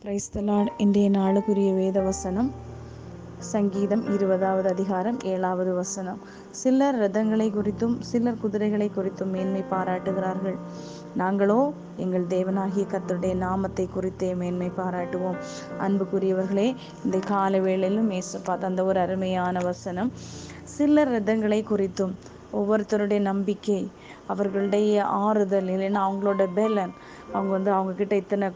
Praise the Lord. இன்றைய நாளுக்குரிய வேத வசனம் சங்கீதம் 20வது அதிகாரம் 7வது வசனம். சிலர் ரதங்களை குறித்தும் சிலர் குதிரைகளை குறித்தும் மேன்மை பாராட்டுகிறார்கள், நாங்களோ எங்கள் தேவனாகிய கர்த்தருடைய நாமத்தை குறித்தே மேன்மை பாராட்டுவோம். அன்புக்குரியவர்களே, இந்த கால வேளையிலும் ஏசப்பா தந்த ஒரு அருமையான வசனம். சிலர் ரதங்களை குறித்தும், ஒவ்வொருத்தருடைய நம்பிக்கை, அவர்களுடைய ஆறுதல், இல்லைன்னா அவங்களோட பலன், அவங்க கிட்ட இத்தனை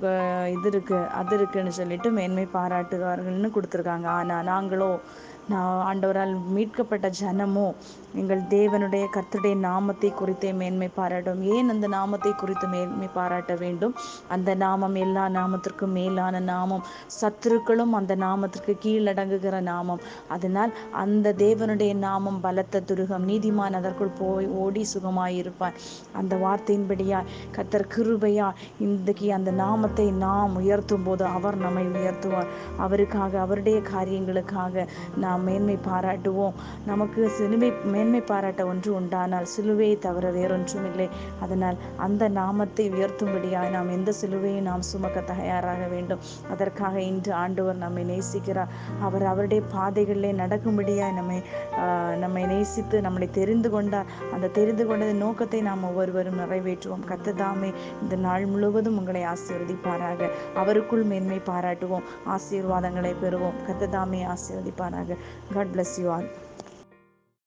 இது இருக்கு அது இருக்குன்னு சொல்லிட்டு மேன்மை பாராட்டுவார்கள்னு கொடுத்துருக்காங்க. ஆனால் நாங்களோ, ஆண்டவரால் மீட்கப்பட்ட ஜனமோ எங்கள் தேவனுடைய கர்த்தருடைய நாமத்தை குறித்தே மேன்மை பாராட்டும். ஏன் அந்த நாமத்தை குறித்து மேன்மை பாராட்ட வேண்டும்? அந்த நாமம் எல்லா நாமத்திற்கும் மேலான நாமம். சத்துருக்களும் அந்த நாமத்திற்கு கீழடங்குகிற நாமம். அதனால் அந்த தேவனுடைய நாமம் பலத்த துருகம், நீதிமான் அதற்குள் போய் ஓடி சுகமாயிருப்பான். அந்த வார்த்தையின்படியா கர்த்தர் கிருபையா இன்றைக்கு அந்த நாமத்தை நாம் உயர்த்தும் போது அவர் நம்மை உயர்த்துவார். அவருக்காக, அவருடைய காரியங்களுக்காக நாம் மேன்மை பாராட்டுவோம். நமக்கு மேன்மை பாராட்ட ஒன்று உண்டானால் சிலுவையை தவிர வேறொன்றும் இல்லை. அதனால் அந்த நாமத்தை உயர்த்தும்படியாய் நாம் எந்த சிலுவையை நாம் சுமக்க தயாராக வேண்டும். அதற்காக இன்று ஆண்டவர் நம்மை நேசிக்கிறார். அவர் அவருடைய பாதைகளிலே நடக்கும்படியாய் நம்மை நேசித்து நம்மளை தெரிந்து கொண்டார். அந்த தெரிந்து கொண்டது நோக்கத்தை நாம் ஒவ்வொருவரும் நிறைவேற்றுவோம். கர்த்தர் தாமே இந்த நாள் முழுவதும் உங்களை ஆசீர்வதிப்பாராக. அவருக்குள் மேன்மை பாராட்டுவோம், ஆசீர்வாதங்களை பெறுவோம். கர்த்தர் தாமே ஆசீர்வதிப்பாராக. God bless you all.